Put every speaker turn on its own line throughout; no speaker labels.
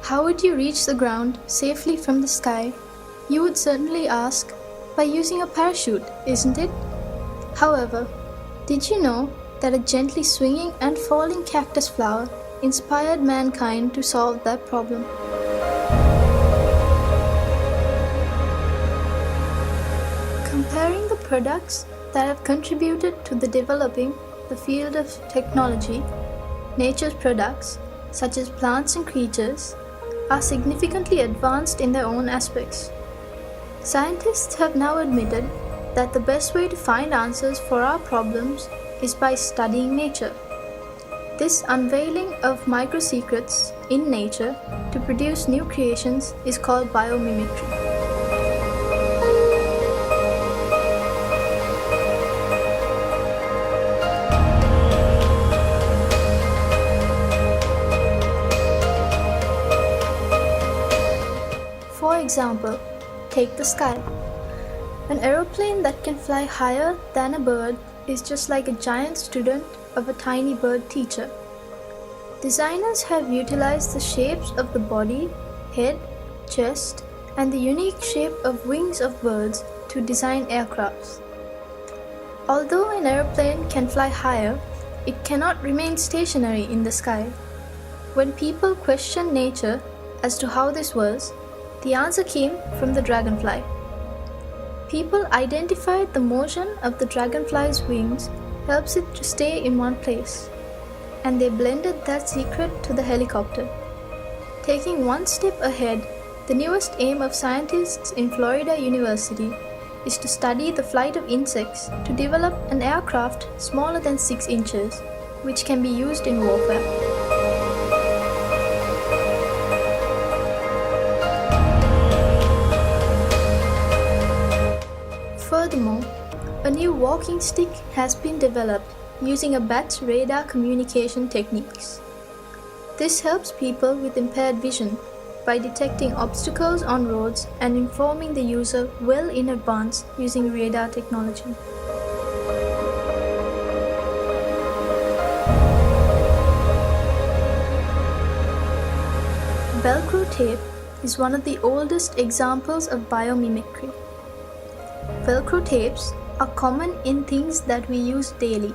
How would you reach the ground safely from the sky? You would certainly ask, by using a parachute, isn't it? However, did you know that a gently swinging and falling cactus flower inspired mankind to solve that problem? Comparing the products that have contributed to the developing the field of technology, nature's products, such as plants and creatures, are significantly advanced in their own aspects. Scientists have now admitted that the best way to find answers for our problems is by studying nature. This unveiling of micro-secrets in nature to produce new creations is called biomimicry. For example, take the sky. An aeroplane that can fly higher than a bird is just like a giant student of a tiny bird teacher. Designers have utilized the shapes of the body, head, chest, and the unique shape of wings of birds to design aircrafts. Although an aeroplane can fly higher, it cannot remain stationary in the sky. When people questioned nature as to how this was, the answer came from the dragonfly. People identified the motion of the dragonfly's wings helps it to stay in one place, and they blended that secret to the helicopter. Taking one step ahead, the newest aim of scientists in Florida University is to study the flight of insects to develop an aircraft smaller than 6 inches, which can be used in warfare. Furthermore, a new walking stick has been developed using a bat's radar communication techniques. This helps people with impaired vision by detecting obstacles on roads and informing the user well in advance using radar technology. Velcro tape is one of the oldest examples of biomimicry. Velcro tapes are common in things that we use daily,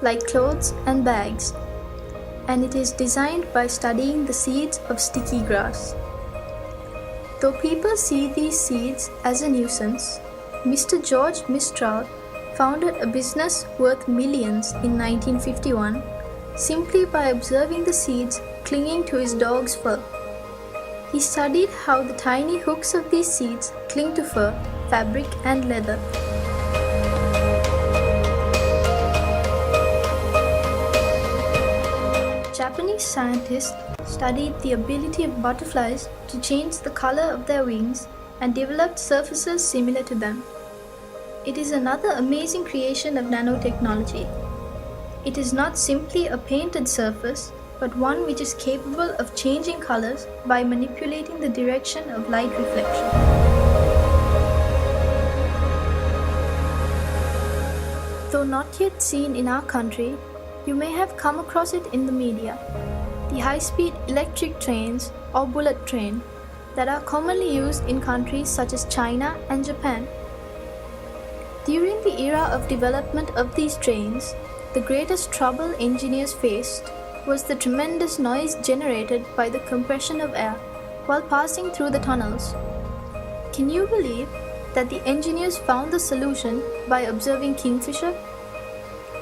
like clothes and bags, and it is designed by studying the seeds of sticky grass. Though people see these seeds as a nuisance, Mr. George Mistral founded a business worth millions in 1951 simply by observing the seeds clinging to his dog's fur. He studied how the tiny hooks of these seeds cling to fur, fabric, and leather. Japanese scientists studied the ability of butterflies to change the color of their wings and developed surfaces similar to them. It is another amazing creation of nanotechnology. It is not simply a painted surface, but one which is capable of changing colors by manipulating the direction of light reflection. Though not yet seen in our country, you may have come across it in the media. The high-speed electric trains or bullet train that are commonly used in countries such as China and Japan. During the era of development of these trains, the greatest trouble engineers faced was the tremendous noise generated by the compression of air while passing through the tunnels. Can you believe that the engineers found the solution by observing kingfisher?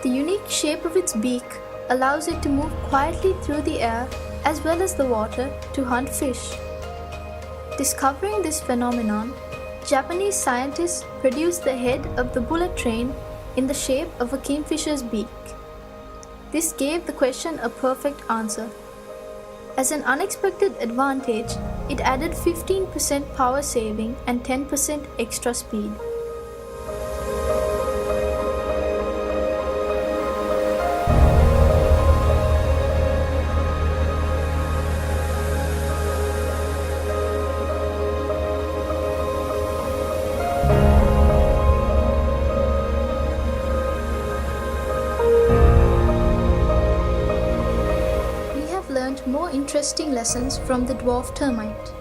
The unique shape of its beak allows it to move quietly through the air as well as the water to hunt fish. Discovering this phenomenon, Japanese scientists produced the head of the bullet train in the shape of a kingfisher's beak. This gave the question a perfect answer. As an unexpected advantage, it added 15% power saving and 10% extra speed. More interesting lessons from the dwarf termite.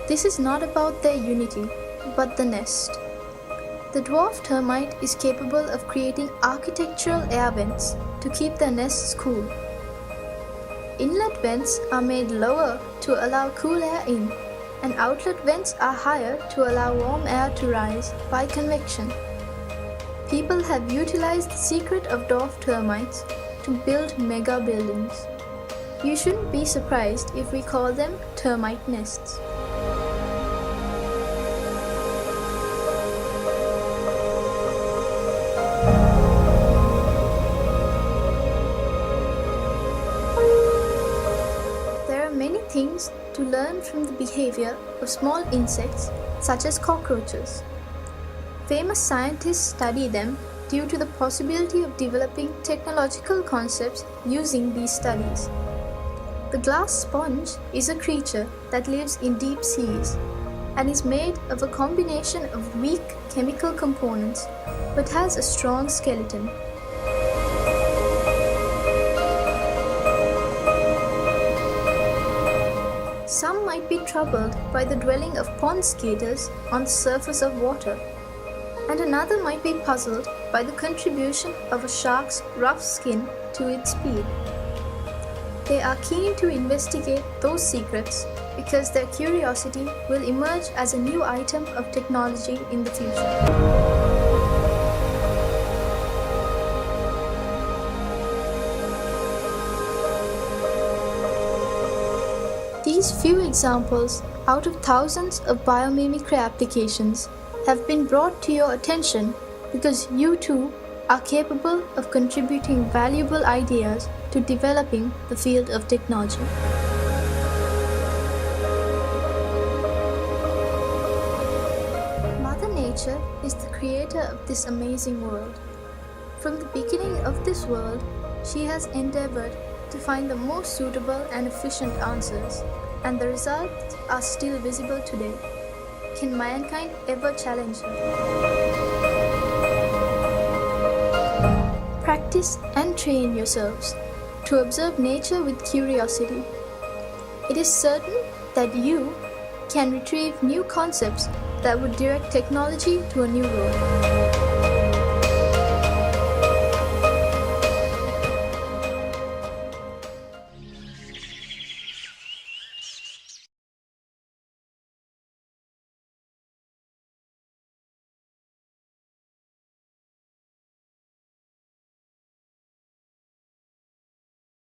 This is not about their unity, but the nest. The dwarf termite is capable of creating architectural air vents to keep their nests cool. Inlet vents are made lower to allow cool air in, and outlet vents are higher to allow warm air to rise by convection. People have utilized the secret of dwarf termites to build mega buildings. You shouldn't be surprised if we call them termite nests. There are many things to learn from the behavior of small insects such as cockroaches. Famous scientists study them due to the possibility of developing technological concepts using these studies. The glass sponge is a creature that lives in deep seas and is made of a combination of weak chemical components but has a strong skeleton. Some might be troubled by the dwelling of pond skaters on the surface of water, and another might be puzzled by the contribution of a shark's rough skin to its speed. They are keen to investigate those secrets because their curiosity will emerge as a new item of technology in the future. These few examples out of thousands of biomimicry applications have been brought to your attention because you too are capable of contributing valuable ideas to developing the field of technology. Mother Nature is the creator of this amazing world. From the beginning of this world, she has endeavored to find the most suitable and efficient answers, and the results are still visible today. Can mankind ever challenge her? Practice and train yourselves to observe nature with curiosity. It is certain that you can retrieve new concepts that would direct technology to a new road.